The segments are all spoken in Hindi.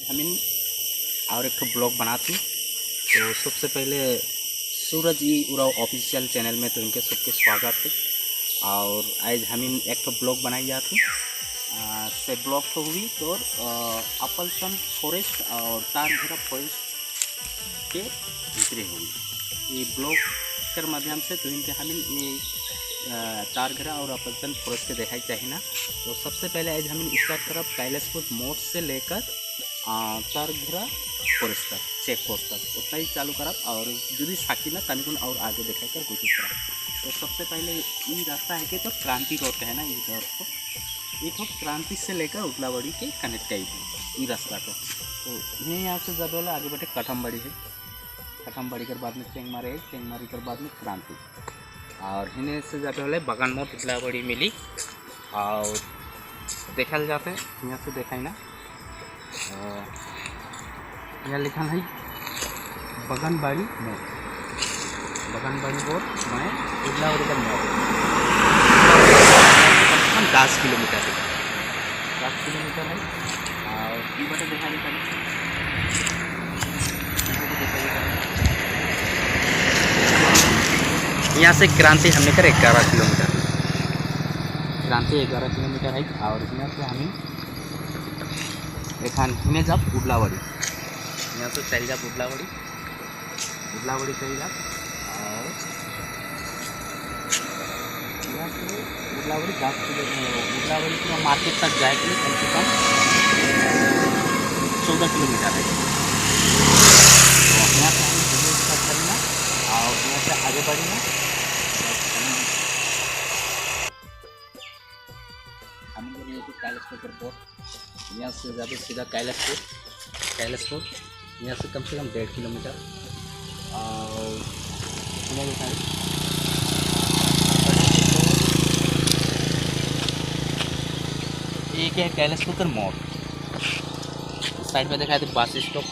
हम और एक ब्लॉग बनाती। तो सबसे पहले सूरज ई उराव ऑफिशियल चैनल में तो इनके सबके स्वागत है। और आज हम एक ब्लॉग बनाई जाती से ब्लॉग तो हुई तो अपलसन फॉरेस्ट और तारघेरा फॉरेस्ट के भीतरे हुई ये ब्लॉग के माध्यम से तो इनके हम ये तारघेरा और अपलसन फॉरेस्ट के दिखाई चाहिए ना। तो सबसे पहले आज हम स्टार्ट करब कैलाशपुर मोड़ से लेकर तारघेरा फॉरेस्ट तक चेक पोस्ट तक उतना ही चालू करब और जुदी साकी ना तनिकुन और आगे देखा कर कोशिश करब। तो सबसे पहले ये रास्ता है कि तो क्रांति रोड है ना, ये रोड को ये तो क्रांति से लेकर उदलाबाड़ी के कनेक्ट करी ये रास्ता को। तो यहाँ से जब वाला आगे बढ़े कठमबाड़ी है, कठमबाड़ी के बाद में चेंगमारी है, चेंगमारी के बाद में क्रांति और हिने से जब वाले बगान मोड़ उदलाबाड़ी मिली और देखा जाते यहाँ से देखा ही ना यहाँ लिखा है बगनबाड़ी मोड़, बगनबाड़ी मोड़ मैं उदलाबाड़ी का मोड़ 10 किलोमीटर है, 10 किलोमीटर है। और ये बटे देखा यहाँ से क्रांति हमने कर 11 किलोमीटर, क्रांति 11 किलोमीटर है। और यहाँ से हमें एखान हिने जब उदलाबाड़ी यहाँ से चल जाब उदलाबाड़ी, उदलाबाड़ी चल जाब और यहाँ से उदलाबाड़ी 10 किलोमीटर, उदलाबाड़ी के मार्केट तक जाए के लिए कम से कम 14 किलोमीटर है। तो यहाँ से हमें वीडियो स्टार्ट करना और यहाँ से आगे बढ़ना। हम ये तो कैलाशपुर बोर्ड यहाँ से ज़्यादा सीधा कैलाशपुर, कैलाशपुर यहाँ से कम 1.5 किलोमीटर। और एक है कैलाशपुर का मोड़, साइड में देखा है बस स्टॉप,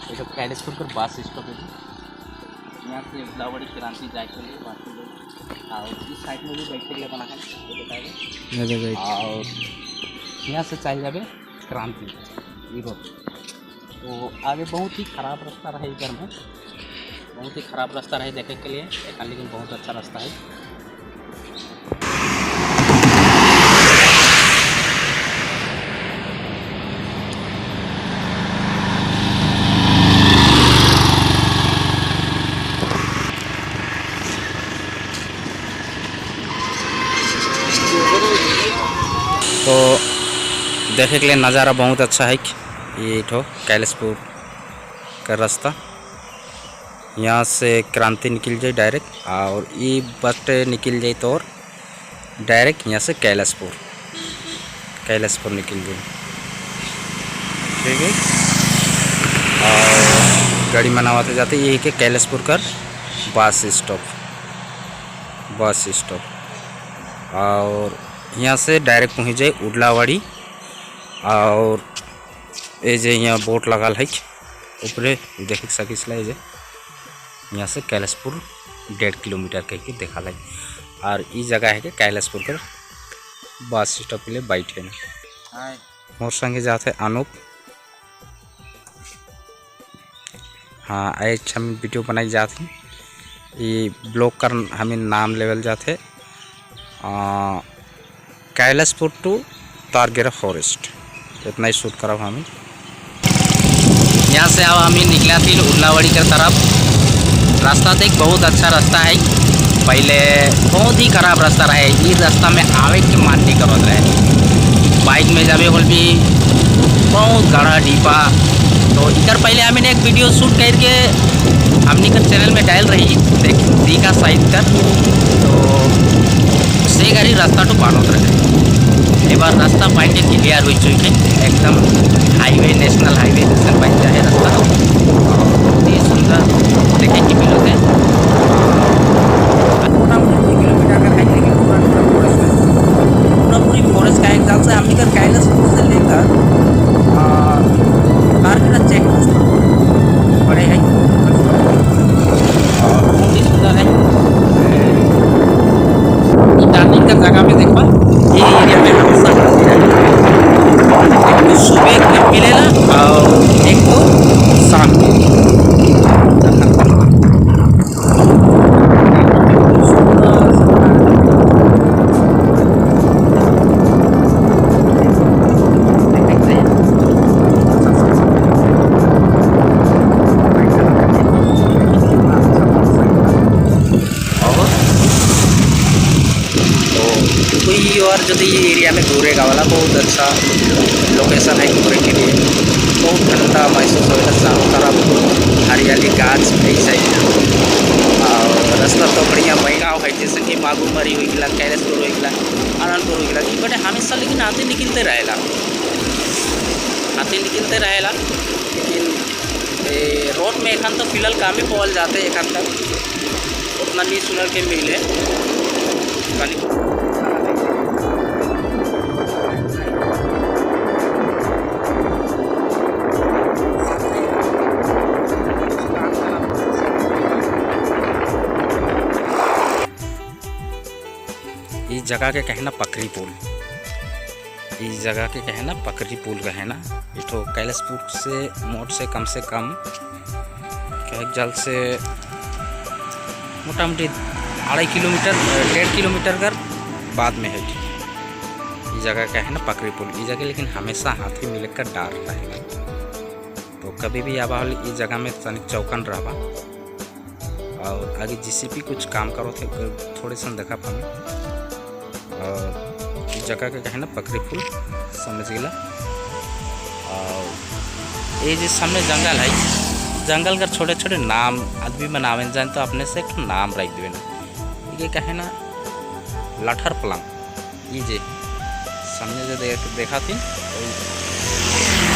ये तो कैलाशपुर का बस स्टॉप है। यहाँ से उदलाबाड़ी क्रांति जाए के लिए बाकी और इस साइड में भी बैठने के लिए बना है वो बताएगा। और यहाँ से चल जाए क्रांति ये रोड। तो आगे बहुत ही ख़राब रास्ता रहे, इधर में बहुत ही ख़राब रास्ता रहे देखने के लिए, लेकिन बहुत अच्छा रास्ता है। तो देखने के लिए नज़ारा बहुत अच्छा है। ये तो कैलाशपुर का रास्ता यहाँ से क्रांति निकल जाए डायरेक्ट और ये बस निकल जाए तो और डायरेक्ट यहाँ से कैलाशपुर, कैलाशपुर निकल जाए, ठीक है। और गाड़ी मनावाते जाते यही के कैलाशपुर का बस स्टॉप, बस स्टॉप और यहाँ से डायरेक्ट पहुँच जाए उदलाबाड़ी। और ये जे यहाँ बोट लगाल है ऊपरे देख सकिस जे यहाँ से कैलाशपुर 1.5 किलोमीटर कह के देखा है। और इस जगह है कि कैलाशपुर का बस स्टॉप के लिए बैठे ना मोर संगे जाते अनूप। हाँ आज हम वीडियो बनाई जाती ये ब्लॉग का हमें नाम लेवल जाते कैलाशपुर टू तारघेरा फॉरेस्ट, इतना ही शूट करा हमें। यहाँ से अब हमें निकला थी उदलाबाड़ी की तरफ। रास्ता देख बहुत अच्छा रास्ता है, पहले बहुत ही ख़राब रास्ता रहे। ये रास्ता में आवे के मान नहीं करत रहे, बाइक में जावे होल भी बहुत गड़ा डीपा। तो इधर पहले हमने एक वीडियो शूट करके हमने कर चैनल में डाल रही देखा साइड कर, तो उससे गाड़ी रास्ता तो बानोत रहे। एक बार रास्ता पाइन के क्लियर हो चुकी है, एकदम हाईवे नेशनल हाईवे जैसे बन जाए रास्ता। बहुत ही सुंदर देखे कि मिलो है पूरा पूरी फॉरेस्ट का एग्जाम से हमने कर कैलाशपुर से लेकर तारघेरा चेक पोस्ट बड़े हैं और बहुत ही सुंदर है। टर्निंग का जगह में देखा ये एरिया में हमेशा सुबह मिलेगा एरिया में घूरेगा वाला बहुत अच्छा लोकेशन है घूमने के लिए। बहुत ठंडा महसूस होगा, चारों तरफ हरियाली गाछ ऐसा ही। और रास्ता तो बढ़िया महंगा है, जैसे कि बागुमरी हो गया, कैलाशपुर हो गया, आनंदपुर हो गया, बट हमेशा लेकिन हाथी निकलते रहेला, हाथी निकलते रहेला। लेकिन रोड में एखन तो फिलहाल काम ही पहुँच जाते एखन तक उतना नहीं सुनल के मिले इस जगह के कहना पकरी पुल, इस जगह के कहना पकरी पुल कहना। ये तो कैलाशपुर से मोट से कम जल से मोटा मोटी 2.5 किलोमीटर 1.5 किलोमीटर कर बाद में है इस जगह का है ना पकरी पुल। इस जगह लेकिन हमेशा हाथी मिलकर डर रहेगा, तो कभी भी आवा इस जगह में तनिक चौकन रहबा। और आगे जीसीपी कुछ काम करो थे थोड़े सन देखा पाए। और इस जगह का कहना पकड़ी पुल समझ गया। और ये जो सामने जंगल है, जंगल का छोटे छोटे नाम आदमी बनावे जान तो अपने से एक नाम रख देवे ना। ये कहे ना लाठर पलंग, ये जे सामने जो देखा थी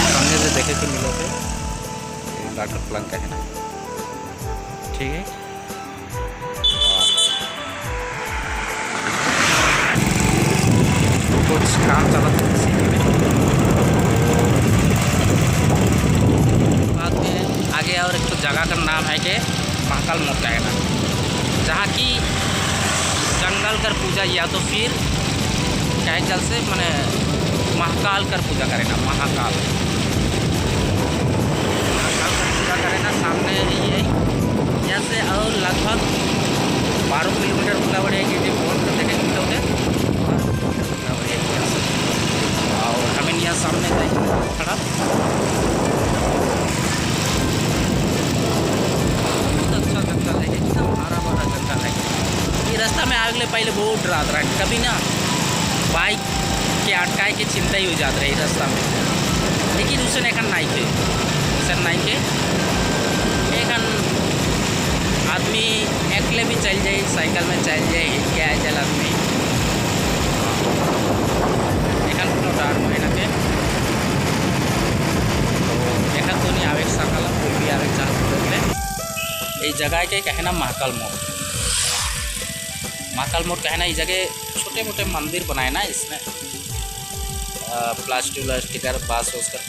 सामने जो देखे थे मिलो थे लाठर पलंग कहे ना, ठीक है। कुछ काम चला था बाद में आगे। और एक तो जगह का नाम है कि महाकाल मोटा है ना, जहाँ की जंगल कर पूजा या तो फिर क्या जल से मैंने महाकाल कर पूजा करे ना, महाकाल कर पूजा करे ना। सामने ये यहाँ से और लगभग 12 किलोमीटर पूरा बढ़ेगी जो बोल कर देखे मिलोगे। और हमें यहाँ सामने खड़ा बहुत अच्छा जंगल है, एकदम हरा भरा जंगल है। ये रास्ता में आगे पहले बहुत डरात रहा है, कभी ना बाइक के अटकाए के चिंता ही हो जाता है रास्ता में। लेकिन उसे एखन नहीं थे, उसे नहीं के एखन आदमी एकले भी चल जाए, साइकिल में चल जाए, हिट के आए चल आदमी डर महीना के। तो एखन तो नहीं आवे सकल, कोई भी आवे चाहते। इस जगह के कहना महाकाल मोड़, महाकाल मोड़ कहना इस जगह छोटे मोटे मंदिर बनाए ना, इसमें प्लास्टिक बास उसका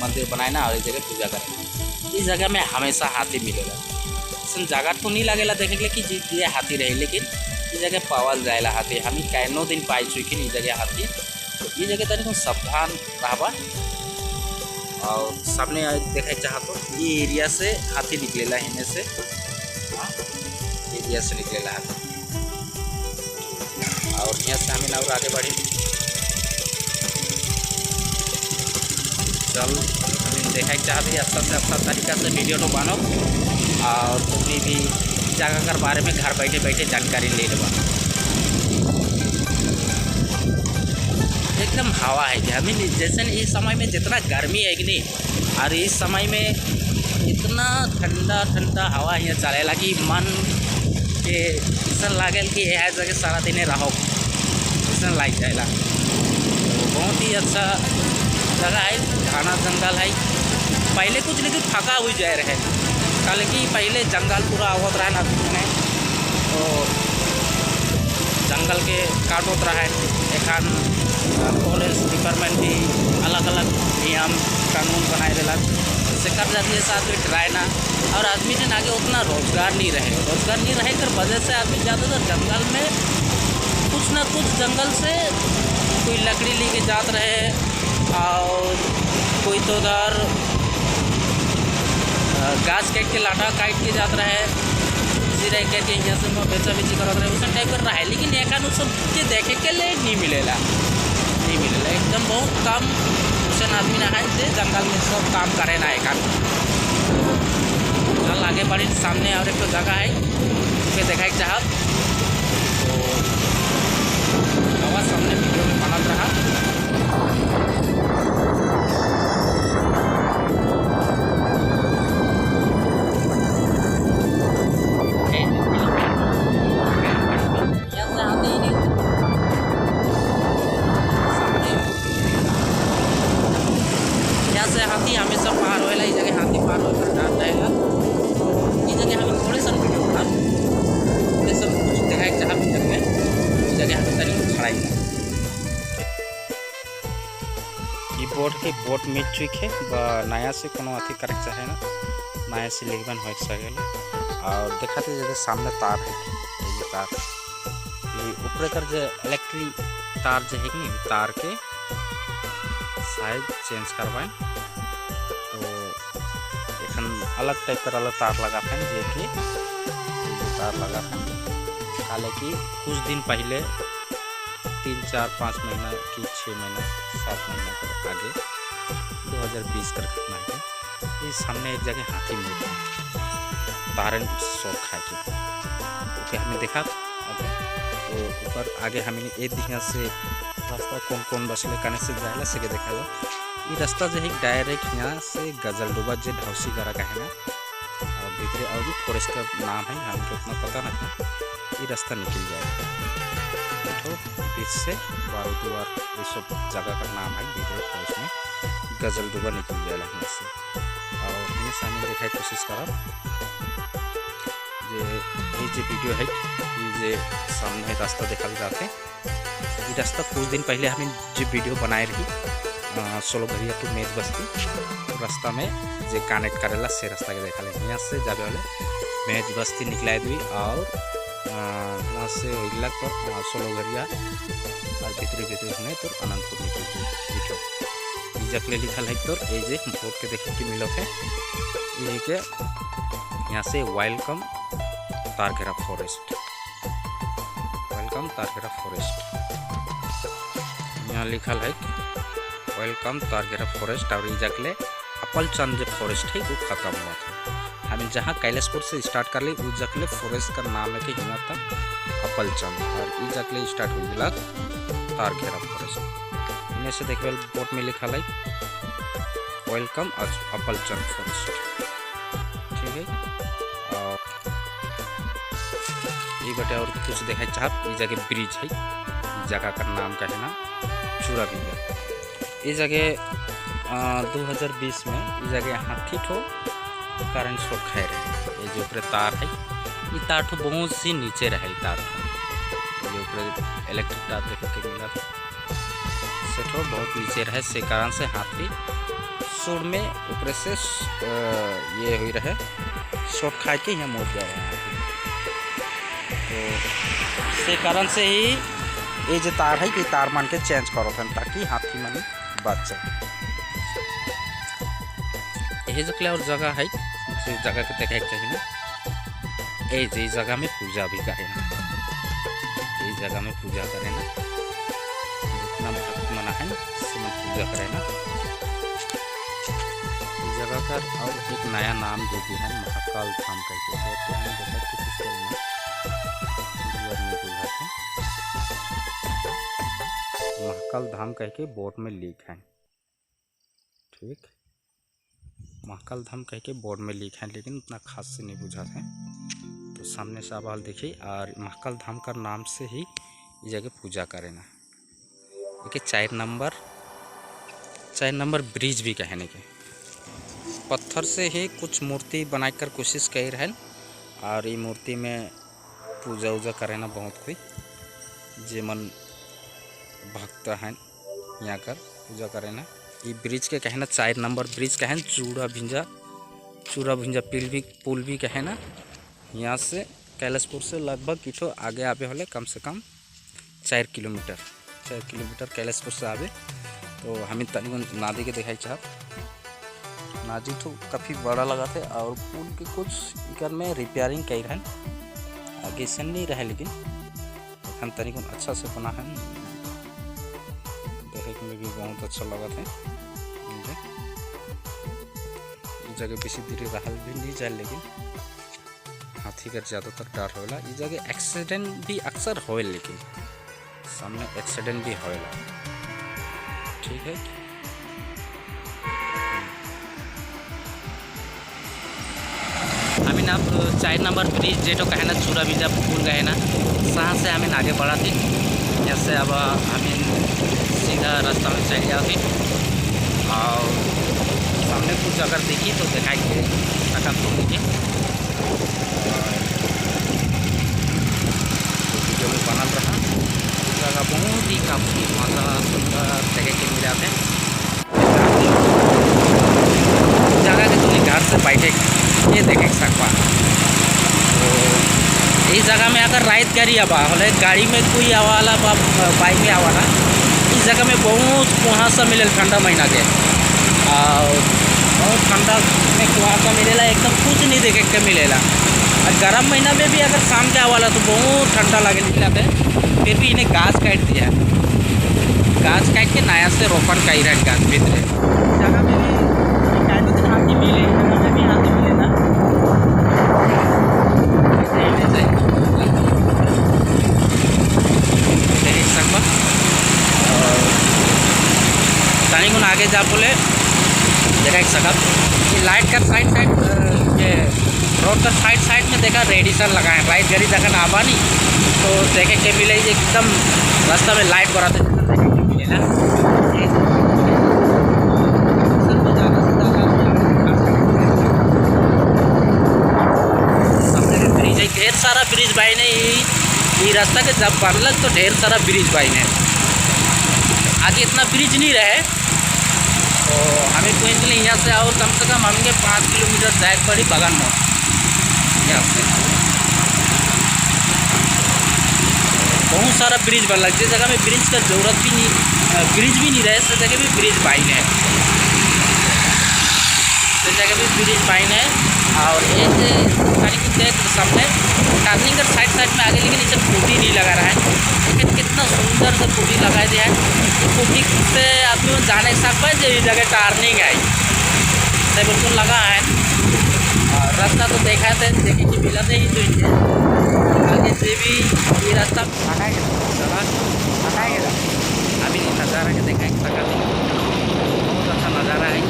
मंदिर बनाए ना, और इस जगह पूजा करें। इस जगह में हमेशा हाथी मिलेगा। इसमें जगह तो नहीं लगेगा देखे के कि ये हाथी रहे, लेकिन इस जगह पावल जाएगा हाथी। हम कैनो दिन पाई चुकी इस जगह हाथी। तो ये जगह तरीके सावधान रहबा। और सामने देखे चाह तो ये एरिया से हाथी निकलेला, हिने से एरिया से निकलेला हाथी। और यहाँ से हमें और आगे बढ़ी चल हमें देखा चाहते अच्छा से अच्छा तरीका से वीडियो तो बनो। और तुम्हें भी जगह के बारे में घर बैठे बैठे जानकारी ले लेवा। एकदम हवा है कि हमें जैसे इस समय में जितना गर्मी है कि नहीं, और इस समय में इतना ठंडा ठंडा हवा यहाँ चलेला कि मन के ऐसा लागल कि यह जगह सारा दिन रहो, ऐसा लग जाएगा। तो बहुत ही अच्छा जगह है, घना जंगल है। पहले कुछ लेकिन फका हुई जाए रहे, कल कि पहले जंगल पूरा आवत रहा ना, तो जंगल के काटोत रहा है। एखन फॉरेस्ट डिपार्टमेंट भी अलग अलग नियम कानून बनाए दिला, कर जाती है साथ में डराए ना। और आदमी ने आगे उतना रोजगार नहीं रहे कर वजह से आदमी ज़्यादातर जंगल में कुछ ना कुछ जंगल से कोई लकड़ी लेके जात रहे, और कोई तो उधर गाछ काट के लाटा काट के जात रहे, रह के यहाँ से बेचा बेची करते रहे, उस टाइप कर रहा है। लेकिन एक सब के देखे के लिए नहीं मिलेला एकदम बहुत कम उसे आदमी ना है जंगल में सब काम करे ना। एक चल आगे बढ़ी, सामने और एक तो जगह है उसमें देखा चाहत तो आवाज़ सामने वीडियो में बना चलत रहा। यहाँ से हाथी हमेशा पार होएला, इस जगह हाथी पार होकर डाल जाएगा। इस जगह हमें थोड़े सा वीडियो बना थोड़े सब कुछ दिखाए चाह भी जगह इस जगह हमें तरीके खड़ाई ये बोट मिट चुक है नया से कोनो अथी करे चाहे ना नया से लेगबन हो सके। और देखाते जैसे सामने तार है, ये तार ये ऊपर कर जो इलेक्ट्रिक तार जो है कि तार के शायद चेंज करवाएं तो एखन अलग टाइप का अलग तार लगा है जे कि तार लगा है। हालांकि कुछ दिन पहले 3, 4, 5 महीना की 6 महीना 7 महीना के आगे 2020 का घटना है। इस सामने एक जगह हाथी मिले तारन शौक खा के हमें देखा तो ऊपर आगे हमें एक दिखा से रास्ता कौन कौन बसले कने से जाएला से देखा लो। ये रास्ता जो है डायरेक्ट यहाँ से गजलडुबा जे ढौसी गरा का है ना और भीतरे और भी फॉरेस्ट का नाम है हमको उतना पता नहीं है। ये रास्ता निकल जाएगा तो बीच से बारूदुआर ये सब जगह का नाम है भीतरे फॉरेस्ट में गजलडुबा निकल जाएगा यहाँ से। और इन्हें सामने दिखाई कोशिश करा ये वीडियो है ये सामने है रास्ता देखा जाते ये रास्ता कुछ दिन पहले हमें जो वीडियो बनाए रही सोलोघरिया टू मेज बस्ती तो रास्ता में जो कनेक्ट करेला से रास्ता के देखा ले यहाँ से जाबे वाले मेज बस्ती निकला दी और वहाँ से हिला पर सोलोघरिया और भीतरी होने तो अनंतपुर निकल जकले लिखल है तो ये बोर्ड के देखे के मिलो है ये के यहाँ से वेलकम तारघेरा फॉरेस्ट वेलकम तारघेरा फॉरेस्ट यहाँ लिखल है वेलकम तारघेरा फॉरेस्ट। और ये जगले अपलचंद जो फॉरेस्ट है वो खत्म हुआ था। हमें जहाँ कैलाशपुर से स्टार्ट कर ली उस जगले फॉरेस्ट का नाम है कि यहाँ तक अपलचंद और ये जगले स्टार्ट हो गया तारघेरा फॉरेस्ट। इन्हें से देखिए बोर्ड में लिखल है वेलकम अपलचंद फॉरेस्ट ठीक है। और ये बटे और कुछ देखा चाह ये जगह ब्रिज है जगह का नाम का है ना चूराभिंगा। ये जगह 2020 में ये जगह हाथी ठो करंट शॉक खाए रहे। ये जो ऊपर तार है ये तार ठो बहुत सी नीचे रहे तार ठो ये ऊपर इलेक्ट्रिक तार देखे के मिला था से ठो बहुत नीचे रहे से कारण से हाथी सुर में ऊपर से ये हुई रहे शॉक खा के यहाँ मोड़ जा रहे हैं तो से कारण से ही ये जो तार है कि तार मान के चेंज करो ताकि हाथी मन बच जाए। यही जगह और जगह है जो जगह के देखे चाहिए ना ये जगह में पूजा भी करें ना ये जगह में पूजा करें ना जितना भक्त मना है ना इसमें पूजा करें ना। इस जगह का और एक नया नाम जो भी है महाकाल धाम करके महाकाल धाम कह के बोर्ड में लिख है ठीक महाकाल धाम कह के बोर्ड में लिख है लेकिन उतना खास से नहीं बुझा है तो सामने से आप देखिए। और महाकाल धाम का नाम से ही ये जगह पूजा करें ना। देखिए 4 नंबर ब्रिज भी कहने के पत्थर से ही कुछ मूर्ति बनाकर कोशिश कर रहे हैं और ये मूर्ति में पूजा उजा करे ना बहुत कोई जे मन भक्त हैं यहाँ कर पूजा करे ना। ये ब्रिज के कहना 4 नंबर ब्रिज कहें चूड़ा भिंजा पुल भी कहे ना। यहाँ से कैलाशपुर से लगभग किठो आगे आवे होले कम से कम 4 किलोमीटर कैलाशपुर से आवे तो हमें तनिक नादी के दिखाई चाह नादी तो काफ़ी बड़ा लगा थे और पुल के कुछ इकर में रिपेयरिंग कर रहे हैं आगे से नहीं रहे लेकिन हम तनिक अच्छा से बना है देखे में भी बहुत अच्छा लगा था। इस जगह बेसी देरी रहल भी नहीं जाए लेकिन हाथी का ज़्यादातर डर होला। इस जगह एक्सीडेंट भी अक्सर होए लेकिन सामने एक्सीडेंट भी होएला। ठीक है। हमें अब 4 नंबर ब्रिज जेटो कहे ना चूरा बीजा पुल गए ना, वहाँ से हमें आगे बढ़ा थी। जैसे अब हमें सीधा रास्ता में चल गया थी और सामने कुछ अगर देखी तो दिखाई सकम तो लीजिए। वीडियो में बनल रहा जगह बहुत ही काफ़ी मज़ा सुंदर जगह के मिले थे। जगह के तुम घर से बैठे ये देखे सकवा। तो इस जगह में अगर राइड गाड़ी आवा होले गाड़ी में कोई आवाला बाइक में आवाला, इस जगह में बहुत कुहासा मिले ठंडा महीना के और बहुत ठंडा में कुहासा मिलेला, एकदम कुछ नहीं देखे के मिलेला। और गर्म महीना में भी अगर शाम के आवाला तो बहुत ठंडा लगे मिलाते। फिर भी इन्हें घास काट दिया, घास काट के नया से रोपण कर रहा है घास भीतर जगह में भी हाथी मिले, जगह में भी हाथी मिले ना देख सकता। तानी को आगे जा बोले देख सकब लाइट का साइड ये रोड का साइड में देखा रेडिसन लगा है। राइट गाड़ी जगह आवा नहीं तो देखे के मिले एकदम रास्ता में लाइट बढ़ाते देखे के मिले ना। ब्रिज है, ढेर सारा ब्रिज बाई ने ये रास्ता के जब बनलक तो ढेर सारा ब्रिज बाई ने। आगे इतना ब्रिज नहीं रहे तो हमें कोई लिए यहाँ से और कम से कम हमें 5 किलोमीटर जाए पड़ी बगन में यहाँ से। बहुत सारा ब्रिज बन लग जिस जगह में ब्रिज का जरूरत भी नहीं, ब्रिज भी नहीं रहे उस जगह भी ब्रिज बाइन है, उस जगह भी ब्रिज बाइन है। और एक देख सामने टर्निंग का साइड में आगे, लेकिन इसे खूटी नहीं लगा रहा है। लेकिन कितना सुंदर से खूटी लगा दिया है। खूटी से आदमी जाने सकता है जो जगह टर्निंग आई से बिल्कुल लगा है। और रास्ता तो देखा थे देखे कि मिला थे ही तो इनके आगे से भी ये रास्ता अभी नज़ारा के देखा सका बहुत अच्छा नज़ारा है।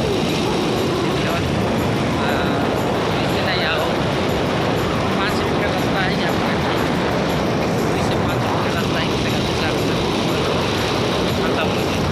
नहीं आओ 5 मिनट का रास्ता है यहाँ पर, 5 मिनट का रास्ता है खत्म हो गया।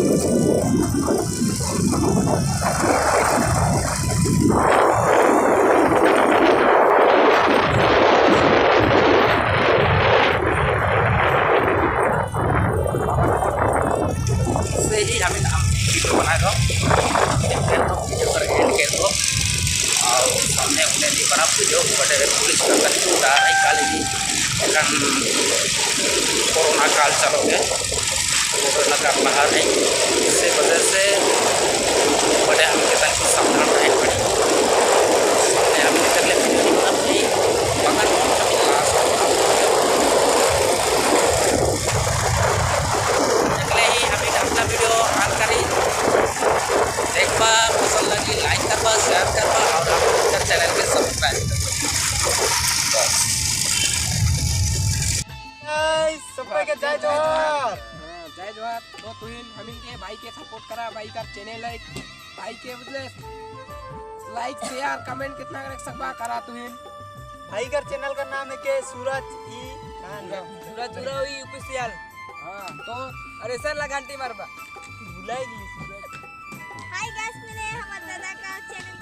से ही हमें वीडियो बनाए दो वीडियो कर एंड कर दो और सामने उन्हें नहीं बना वीडियो बड़े पुलिस का कहीं उड़ा है काले जी कोरोना काल चलो है कोरोना का बाहर है इससे वजह से बड़े हम के तक सावधान रहे पड़े हम कर ले वीडियो नहीं बना नहीं मगर अपना वीडियो ऑन करी देखबा पसंद लगी लाइक करबा शेयर करबा और हमारे चैनल के सब्सक्राइब करबा सबके के जय जोहार जय जोहार। तो तुहिन हमिन के भाई के सपोर्ट करा भाई का चैनल है भाई के बदले लाइक शेयर कमेंट कितना कर सकबा करा तुहिन भाई का चैनल का नाम है के सूरज ई सूरज उरावी ऑफिशियल। हां तो अरे सर ला घंटी मारबा भुलाई गई सूरज। हाय गाइस, मैंने हमारे दादा का चैनल